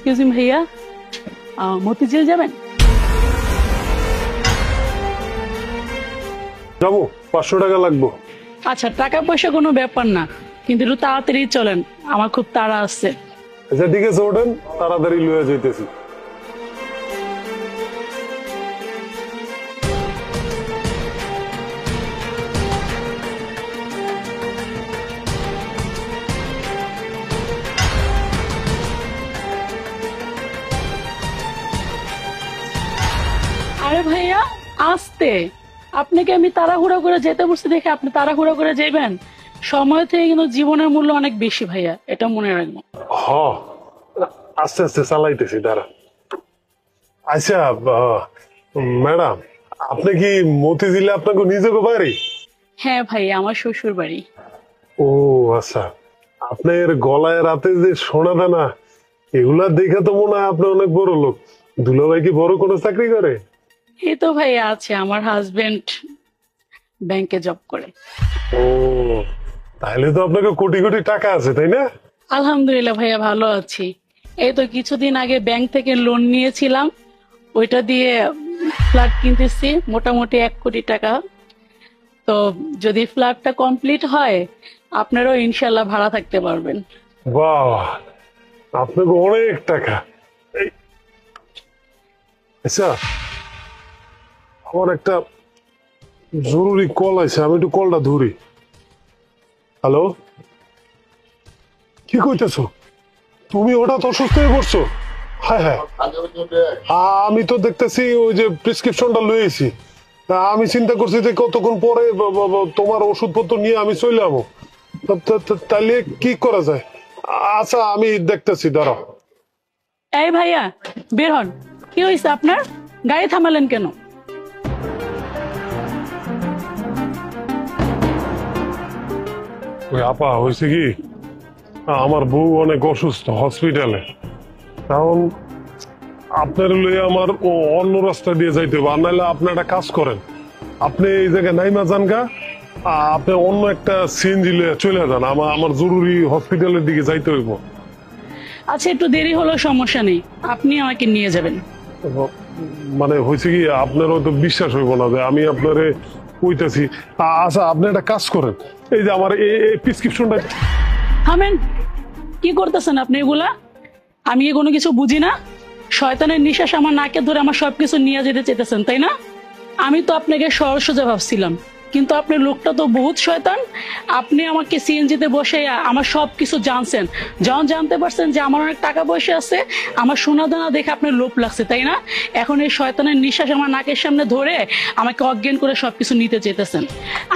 Excuse me ভাইয়া, মতিঝিল যাবেন? যাবো, 500 টাকা লাগবো। আচ্ছা, টাকা পয়সা কোনো ব্যাপার না, কিন্তু একটু তাড়াতাড়ি চলেন, আমার খুব তাড়া আছে। আচ্ছা ঠিক আছে, ওঠেন, তাড়াতাড়ি লয়ে যাইতেছি। আরে ভাইয়া আসতে, আপনাকে আমি তাড়াহুড়া করে যেতে বলছি দেখে আপনি তাড়াহুড়া করে যাবেন? সময় থেকে কিন্তু জীবনের মূল্য অনেক বেশি ভাইয়া, এটা মনে রাখবো। হ, আস্তে আস্তে চালাইতেছি, দাঁড়া। আচ্ছা ম্যাডাম, আপনি কি মতিঝিলে আপনাকে নিজেকে বাড়ি? হ্যাঁ ভাইয়া, আমার শ্বশুর বাড়ি। ও আচ্ছা, আপনার গলায় রাতে যে সোনা দানা, এগুলা দেখে তো মনে হয় আপনি অনেক বড় লোক। দুলাভাই কি বড় কোনো চাকরি করে? এই তো ভাইয়া আছে, আমার হাজবেন্ড ব্যাংকে জব করে। ও, তাহলে তো আপনাকে কোটি কোটি টাকা আছে, তাই না? আলহামদুলিল্লাহ ভাইয়া, ভালো আছি। এই তো কিছুদিন আগে ব্যাংক থেকে লোন নিয়েছিলাম, ওইটা দিয়ে ফ্ল্যাট কিনতেছি, মোটামুটি 1 কোটি টাকা। তো যদি ফ্ল্যাটটা কমপ্লিট হয়, আপনারাও ইনশাল্লাহ ভাড়া থাকতে পারবেন। বাহ, আপনাকে অনেক টাকা। আচ্ছা, আমার একটা জরুরি কল আছে, আমি একটু কলটা ধরি। হ্যালো, কি কইতেছো? তুমি হঠাৎ অসুস্থ হয়ে পড়ছো? হ্যাঁ হ্যাঁ, আমি তো দেখতেছি ওই যে প্রেসক্রিপশনটা লয়েছি। আমি চিন্তা করছি যে কতক্ষণ পরে তোমার ওষুধপত্র নিয়ে আমি চলে যাবো। তাইলে কি করা যায়? আচ্ছা আমি দেখতেছি, দাঁড়াও। এই ভাইয়া বের হন, কি হয়েছে আপনার? গাড়ি থামালেন কেন? ওই আপা, হয়েছে কি, আমার বউ অনেক অসুস্থ, হসপিটালে। কারণ আপনার লইয়া আমার অন্য রাস্তা দিয়ে যাইতে হবে, আর নাহলে আপনি একটা কাজ করেন, আপনি এই জায়গায় নাইমা যান গা, আপনি অন্য একটা সিএনজি লইয়া চলে যান, আমার জরুরি হসপিটালের দিকে যাইতে হইব। আচ্ছা একটু দেরি হলো, সমস্যা নেই, আপনি আমাকে নিয়ে যাবেন। মানে হয়েছে কি, আপনার হয়তো বিশ্বাস হইব না যে আমি আপনারে কইতাছি। আচ্ছা আপনি একটা কাজ করেন, এই যে আমার এই প্রেসক্রিপশনটা। থামেন, কি করতেছেন আপনি এগুলা? আমি কি কোনো কিছু বুঝি না? শয়তানের নিঃশ্বাস আমার নাকে ধরে আমার সবকিছু নিয়ে যেতে চেতেছেন, তাই না? আমি তো আপনাকে সহজ সোজা ভাবছিলাম, কিন্তু আপনার লোকটা তো বহুত শয়তান। আপনি আমাকে সিএনজিতে বসে আমার সবকিছু জানছেন, যখন জানতে পারছেন যে আমার অনেক টাকা পয়সা আছে, আমার সোনা দানা দেখে আপনার লোভ লাগছে, তাই না? এখন এই শয়তানের নিঃশ্বাস আমার নাকের সামনে ধরে আমাকে অজ্ঞান করে সবকিছু নিতে চেতেছেন।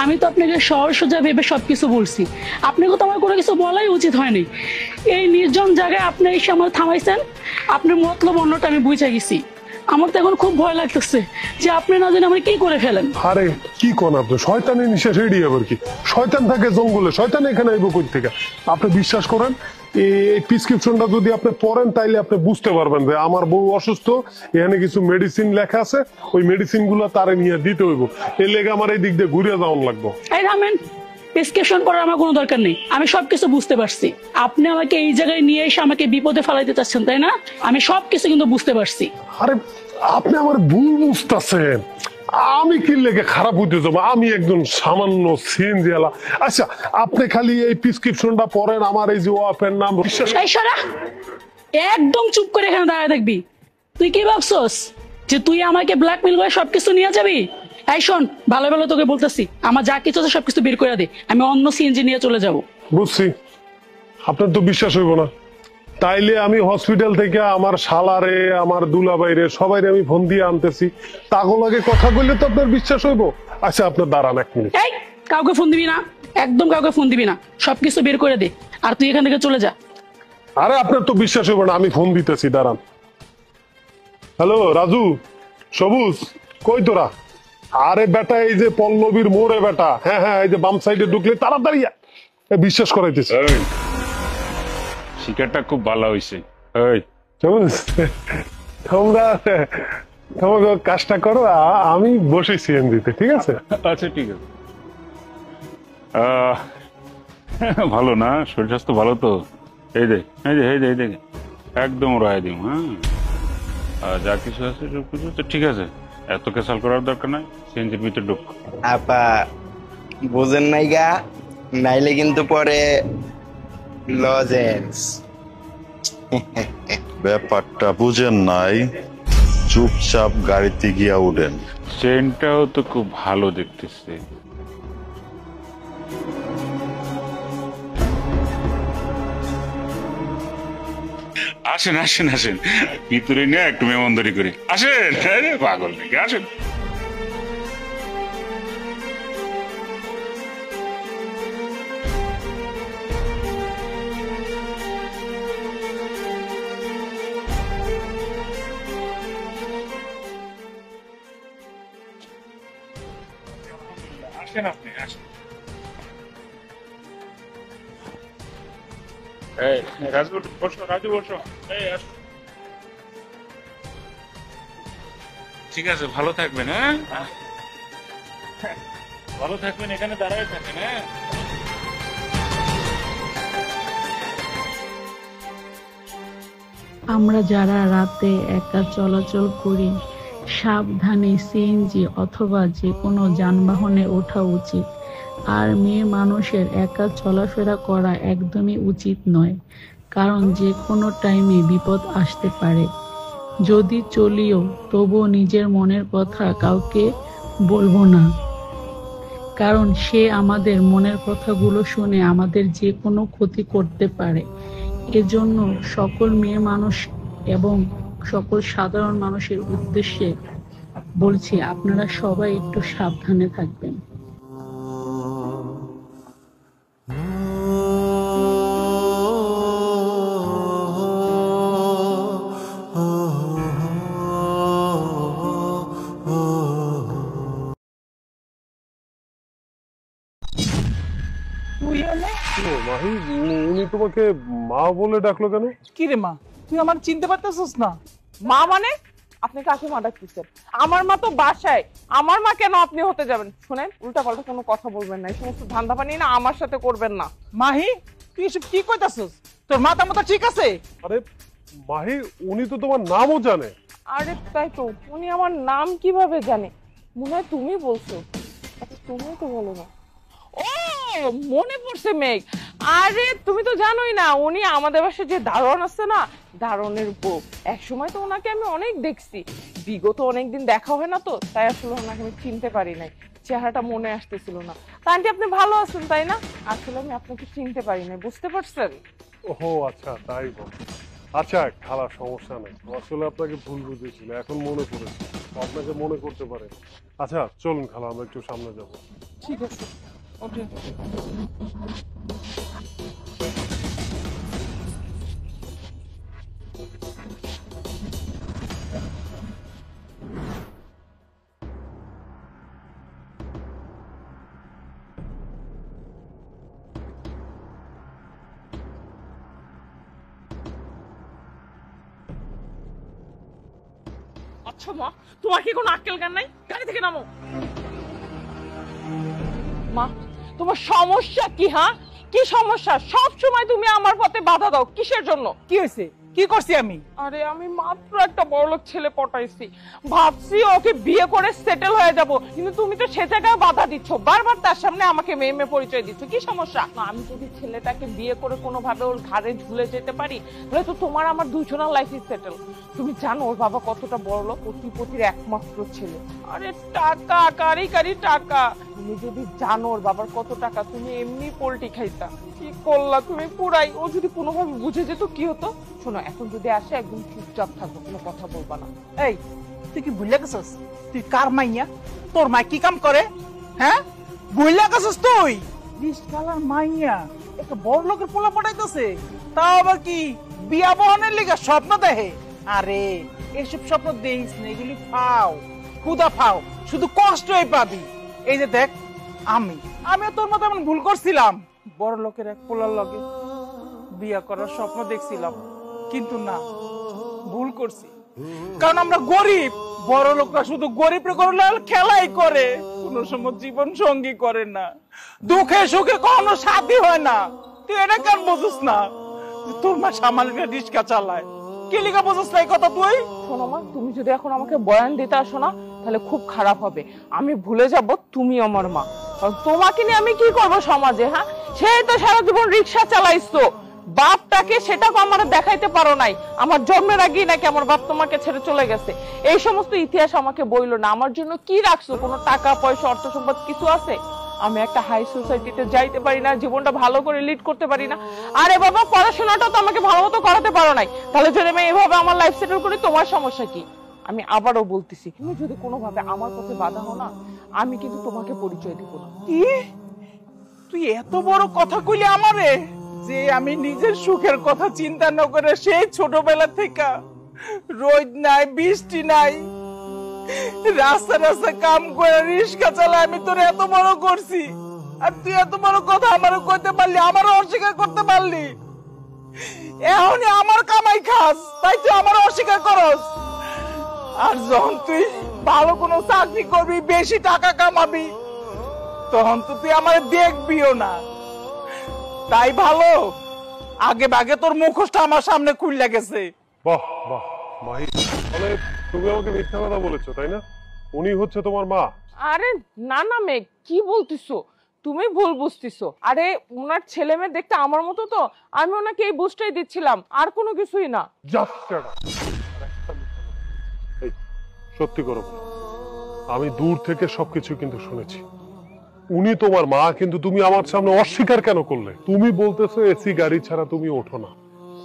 আমি তো আপনাকে সহজ সোজা ভেবে সবকিছু বলছি, আপনাকে তো আমার কোনো কিছু বলাই উচিত হয়নি। এই নির্জন জায়গায় আপনি এসে আমার থামাইছেন, আপনার মতলব অন্যটা আমি বুঝে গেছি। আমার তো এখন খুব ভয় লাগতেছে যে আপনি না জানি আমার কি করে ফেলেন। আরে কি কোন আপনি, শয়তানের নিঃশ্বাস এড়িয়ে আবার কি? শয়তান থাকে জঙ্গলে, শয়তান এখানে আইব কই থেকে? আপনি বিশ্বাস করেন, এই প্রেসক্রিপশনটা যদি আপনি পড়েন তাইলে আপনি বুঝতে পারবেন যে আমার বউ অসুস্থ, এখানে কিছু মেডিসিন লেখা আছে, ওই মেডিসিন গুলা তারে নিয়ে দিতে হইব। এর লেগে আমার এই দিক দিয়ে ঘুরে যাওয়ান লাগবো। এই থামেন, প্রেসক্রিপশন করার আমার কোনো দরকার নেই, আমি সবকিছু বুঝতে পারছি। আপনি আমাকে এই জায়গায় নিয়ে এসে আমাকে বিপদে ফেলাইতে চাচ্ছেন, তাই না? আমি সবকিছু কিন্তু বুঝতে পারছি। আরে আপনি আমার ভুল বুঝতেছেন, আমি কি লেগে খারাপ হইতে যাবো? আমি একজন সামান্য সিএনজি আলা। আচ্ছা আপনি খালি এই প্রেসক্রিপশনটা পড়েন, আমার এই যে ওয়াপের নাম বিশ্বাস। এই সরা, একদম চুপ করে এখানে দাঁড়ায় থাকবি। তুই কি ভাবছস যে তুই আমাকে ব্ল্যাকমেল করে সবকিছু নিয়ে যাবি? এই শোন, ভালো ভালো তোকে বলতেছি, আমার যা কিছু আছে সবকিছু বের করে দে, আমি অন্য সিএনজি নিয়ে চলে যাব। বুঝছি, আপনার তো বিশ্বাস হইব না, তাইলে আমি হসপিটাল থেকে আমার শালারে, আমার দুলাভাইরে, সবাই আমি ফোন দিয়ে আনতেছি, তাগো লাগে কথা বললে তো আপনার বিশ্বাস হইব। আচ্ছা আপনার দাঁড়ান 1 মিনিট। এই, কাউকে ফোন দিবি না, একদম কাউকে ফোন দিবি না, সবকিছু বের করে দে, আর তুই এখান থেকে চলে যা। আরে আপনার তো বিশ্বাস হইব না, আমি ফোন দিতেছি, দাঁড়ান। হ্যালো রাজু, সবুজ, কই তোরা? আরে বেটা, এই যে পল্লবীর মোড়ে বেটা, হ্যাঁ হ্যাঁ, এই যে বাম সাইডে ঢুকলে তাড়াতাড়ি বিশ্বাস করাইতেছি। শিকারটা খুব ভালো হয়েছে। এই সবুজ, তোমরা তোমাকে কাজটা করো, আমি বসে সিএনজিতে, ঠিক আছে? আচ্ছা ঠিক আছে। ভালো না, শরীর স্বাস্থ্য ভালো তো? এই যে এই যে এই যে এই দেখে একদম রায় দিম। হ্যাঁ, আর যা কিছু আছে সবকিছু তো ঠিক আছে, এত কেসাল করার দরকার নাই। সিএনজির ভিতরে ঢুক। আপা বুঝেন নাই গা, নাইলে কিন্তু পরে লজেন্স। ব্যাপারটা বুঝেন নাই, চুপচাপ গাড়িতে গিয়া উঠেন। ট্রেনটাও তো খুব ভালো দেখতেছে। আসেন আসেন আসেন, ভিতরে নিয়ে একটু মেমনদারি করি। আসেন, আরে পাগল নাকি, আসেন। আসেন আপনি, আসেন। এই রাজু বসো, রাজু বসো। এই আসো। ঠিক আছে, ভালো থাকবেন। হ্যাঁ, ভালো থাকবেন, এখানে দাঁড়ায় থাকেন। হ্যাঁ, আমরা যারা রাতে একা চলাচল করি, সাবধানে সিএনজি অথবা যে কোনো যানবাহনে ওঠা উচিত। আর মেয়ে মানুষের একা চলাফেরা করা একদমই উচিত নয়, কারণ যে কোনো টাইমে বিপদ আসতে পারে। যদি চলিও, তবুও নিজের মনের কথা কাউকে বলবো না, কারণ সে আমাদের মনের কথাগুলো শুনে আমাদের যে কোনো ক্ষতি করতে পারে। এজন্য সকল মেয়ে মানুষ এবং সকল সাধারণ মানুষের উদ্দেশ্যে বলছি, আপনারা সবাই একটু সাবধানে থাকবেন। ও, মাহি, উনি তোমাকে মা বলে ডাকলো কেন? কি রে মা, তুই আমার চিনতে পারতেছিস না? মা মানে? আপনি কাকে মা ডাকতেছেন? আমার মা তো বাসায়। আমার মা কেন আপনি হতে যাবেন? শুনেন, উল্টা পাল্টা কোনো কথা বলবেন না, এই সমস্ত ধান্দা পানি না আমার সাথে করবেন না। মাহি, তুই এসব কি কইতাছিস? তোর মাথা মাথা ঠিক আছে? আরে মাহি, উনি তো তোমার নামও জানে। আরে তাই তো, উনি আমার নাম কিভাবে জানে? মনে হয় তুমি বলছো। আচ্ছা, তুমি তো বলো না। ও, মনে পড়ছে মেঘ। আরে তুমি তো জানোই না, উনি আমাদের বাসায় যে দারোয়ান আছে না, দারোয়ানের বউ। এক সময় তো ওনাকে আমি অনেক দেখছি, বিগত অনেকদিন দেখা হয় না তো, তাই আসলে ওনাকে আমি চিনতে পারি নাই, চেহারাটা মনে আসতেছিল না। তা আন্টি আপনি ভালো আছেন তাই না? আসলে আমি আপনাকে চিনতে পারি নাই, বুঝতে পারছেন? ওহো আচ্ছা, তাই বল। আচ্ছা খালা, সমস্যা নেই, আসলে আপনাকে ভুল বুঝেছিল, এখন মনে পড়েছে, আপনাকে মনে করতে পারে। আচ্ছা চলুন খালা, আমরা একটু সামনে যাব। ঠিক আছে, ওকে। আচ্ছা মা, তোমার কি কোনো আক্কেল জ্ঞান নাই? গাড়ি থেকে নামো। মা, তোমার সমস্যা কি? হ্যাঁ, কি সমস্যা? সব সময় তুমি আমার পথে বাধা দাও, কিসের জন্য? কি হয়েছে? কি করছি আমি? আরে আমি মাত্র একটা বড়লোক ছেলে পটাইছি, ভাবছি ওকে বিয়ে করে সেটেল হয়ে যাব, কিন্তু তুমি তো সে জায়গায় বাধা দিচ্ছ, বারবার তার সামনে আমাকে মেয়ে মেয়ে পরিচয় দিচ্ছ। কি সমস্যা? আমি যদি ছেলেটাকে বিয়ে করে কোনোভাবে ওর ঘাড়ে ঝুলে যেতে পারি, তাহলে তো তোমার আমার দুজনের লাইফই সেটেল। তুমি জানো ওর বাবা কতটা বড়লোক, কোটিপতির একমাত্র ছেলে। আরে টাকা, কারি কারি টাকা। তুমি যদি জানো ওর বাবার কত টাকা, তুমি এমনি পোল্টি খাইতা। কি করলা তুমি পুরাই। ও যদি কোনোভাবে বুঝে যেত কি হতো? শোনো, এখন যদি আসে একদম চুপচাপ থাকবো, কোনো কথা বলবা না। এই, তুই কি ভুলে গেছিস? তুই কার মাইয়া? তোর মা কি কাম করে? হ্যাঁ, ভুলে গেছিস তুই? রিস্কালার মাইয়া একটা বড় লোকের পোলা পড়াইতেছে, তাও আবার কি বিয়া বহনের লিগা স্বপ্ন দেখে? আরে এসব স্বপ্ন দেখিস না, এগুলি ফাও, খুদা ফাও, শুধু কষ্টই পাবি। এই যে দেখ, আমিও তোর মতো এমন ভুল করছিলাম, বড় লোকের এক পোলার লগে বিয়া করার স্বপ্ন দেখছিলাম, কিন্তু না, ভুল করছি। কারণ আমরা গরিব, বড় লোকরা শুধু গরিব খেলাই করে, কোন সময় জীবন সঙ্গী করে না, দুঃখে সুখে কখনো সাথী হয় না। তুই এটা কেন বুঝিস না? তোর মা সামান্য রিস্কা চালায়, কি লিখা বুঝছ না এই কথা তুই? শোনো মা, তুমি যদি এখন আমাকে বয়ান দিতে আসো না তাহলে খুব খারাপ হবে। আমি ভুলে যাব তুমি আমার মা। কারণ তোমাকে নিয়ে আমি কি করব সমাজে? হ্যাঁ, সেই তো সারা জীবন রিক্সা চালাইছো, বাপটাকে সেটাকে আমার দেখাইতে পারো নাই। আমার জন্মের আগেই নাকি আমার বাপ তোমাকে ছেড়ে চলে গেছে। এই সমস্ত ইতিহাস আমাকে বইলো না। আমার জন্য কি রাখছো? কোনো টাকা পয়সা অর্থ সম্পদ কিছু আছে? আমি একটা হাই সোসাইটিতে যাইতে পারি না, জীবনটা ভালো করে লিড করতে পারি না। আরে বাবা, পড়াশোনাটা তো আমাকে ভালো মতো করাতে পারো নাই, তাহলে যদি আমি এইভাবে আমার লাইফ সেটেল করি তোমার সমস্যা কি? আমি আবারও বলতেছি, তুমি যদি কোনোভাবে আমার পথে বাধা হও না, আমি কিন্তু তোমাকে পরিচয় দিব না। কি তুই এত বড় কথা কইলি আমারে, যে আমি নিজের সুখের কথা চিন্তা না করে সেই ছোটবেলা থেকে রোদ নাই বৃষ্টি নাই রাস্তা রাস্তা কাম করে রিক্সা চালা আমি তোর এত বড় করছি, আর তুই এত বড় কথা আমারও কইতে পারলি, আমারও অস্বীকার করতে পারলি। এখনই আমার কামাই খাস, তাই তুই আমারও অস্বীকার করস। আর যখন তুই ভালো কোনো চাকরি করবি, বেশি টাকা কামাবি, তখন তো তুই আমার দেখবিও না। তাই ভালো আগে ভাগে তোর মুখোশটা আমার সামনে খুলে গেছে। বাহ বাহ মাহি, মানে তুমি আমাকে মিথ্যা কথা বলেছো তাই না? উনি হচ্ছে তোমার মা? আরে না না মেঘ, কি বলতিছো? তুমি ভুল বুঝতেছো। আরে ওনার ছেলে মেয়ে দেখতে আমার মতো তো, আমি ওনাকে এই বুঝটাই দিচ্ছিলাম, আর কোনো কিছুই না। এই সত্যি করো, আমি দূর থেকে সবকিছু কিন্তু শুনেছি। উনি তোমার মা, কিন্তু তুমি আমার সামনে অস্বীকার কেন করলে? তুমি বলতেছো এসি গাড়ি ছাড়া তুমি ওঠো না,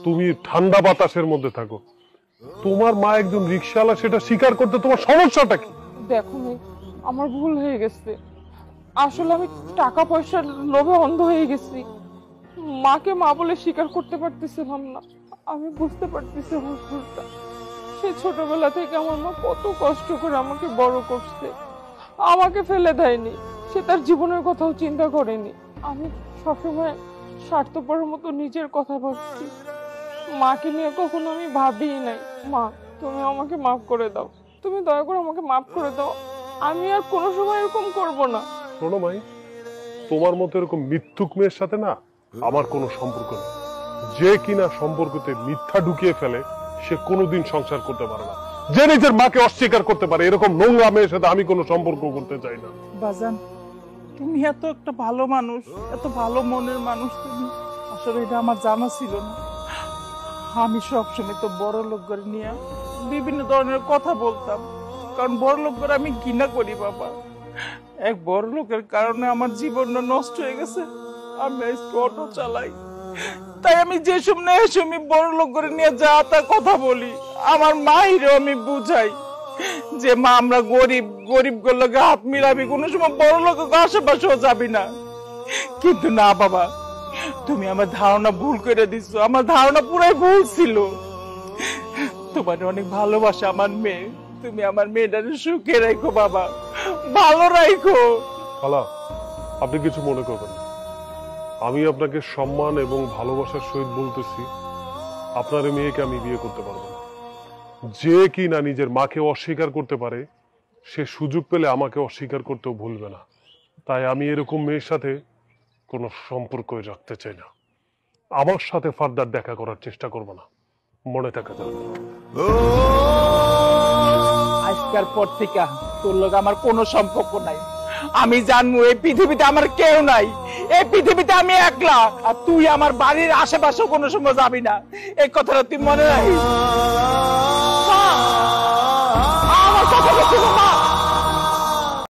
তুমি ঠান্ডা বাতাসের মধ্যে থাকো। তোমার মা একজন রিকশাওয়ালা, সেটা স্বীকার করতে তোমার সমস্যাটা কি? দেখো মেঘ, আমার ভুল হয়ে গেছে। আসলে আমি টাকা পয়সার লোভে অন্ধ হয়ে গেছি, মাকে মা বলে স্বীকার করতে পারতেছিলাম না। আমি বুঝতে পারতেছি আমার ভুলটা। সেই ছোটবেলা থেকে আমার মা কত কষ্ট করে আমাকে বড় করছে, আমাকে ফেলে দেয়নি, সে তার জীবনের কথাও চিন্তা করেনি। আমি সবসময় স্বার্থপরের মতো নিজের কথা ভাবছি, মাকে নিয়ে কখনো আমি ভাবিই নাই। মা, তুমি আমাকে মাফ করে দাও, তুমি দয়া করে আমাকে মাফ করে দাও। আমি আর কোনো সময় এরকম করব না। শোনো মাই, তোমার মতো এরকম মিথ্যুক মেয়ের সাথে না আমার কোনো সম্পর্ক নেই। যে কিনা সম্পর্কতে মিথ্যা ঢুকিয়ে ফেলে সে কোনোদিন সংসার করতে পারে না। যে নিজের মাকে অস্বীকার করতে পারে, এরকম নোংরা মেয়ের সাথে আমি কোনো সম্পর্ক করতে চাই না। বাজান, তুমি এত একটা ভালো মানুষ, এত ভালো মনের মানুষ, তুমি আসলে এটা আমার জানা ছিল না। আমি সবসময় তো বড় লোক করে নিয়ে বিভিন্ন ধরনের কথা বলতাম, কারণ বড় লোক করে আমি ঘৃণা করি বাবা। এক বড় লোকের কারণে আমার জীবনটা নষ্ট হয়ে গেছে। আমি অটো চালাই, তাই আমি যে সময় আমি বড় লোক করে নিয়ে যা তা কথা বলি। আমার মায়েরও আমি বুঝাই যে মা, আমরা গরিব, গরিব গুলোকে হাত মিলাবি, কোনো সময় বড় লোকের আশেপাশেও যাবি না। কিন্তু না বাবা, তুমি আমার ধারণা ভুল করে দিছো, আমার ধারণা পুরাই ভুল ছিল। তোমার অনেক ভালোবাসা আমার মেয়ে, তুমি আমার মেয়েটাকে সুখে রাখো বাবা, ভালো রাখো। খালা, আপনি কিছু মনে করবেন না। আমি আপনাকে সম্মান এবং ভালোবাসার সহিত বলতেছি, আপনার এই মেয়েকে আমি বিয়ে করতে পারবো না। যে কিনা নিজের মাকে অস্বীকার করতে পারে, সে সুযোগ পেলে আমাকে অস্বীকার করতেও ভুলবে না। তাই আমি এরকম মেয়ের সাথে কোনো সম্পর্কই রাখতে চাই না। আমার সাথে ফার্দার দেখা করার চেষ্টা করবো না, মনে থাকা যাবে। আজকের পর থেকে তোর লোক আমার কোনো সম্পর্ক নাই। আমি জানবো এই পৃথিবীতে আমার কেউ নাই, এই পৃথিবীতে আমি একলা। আর তুই আমার বাড়ির আশেপাশেও কোনো সময় যাবি না, এই কথাটা তুই মনে রাখিস।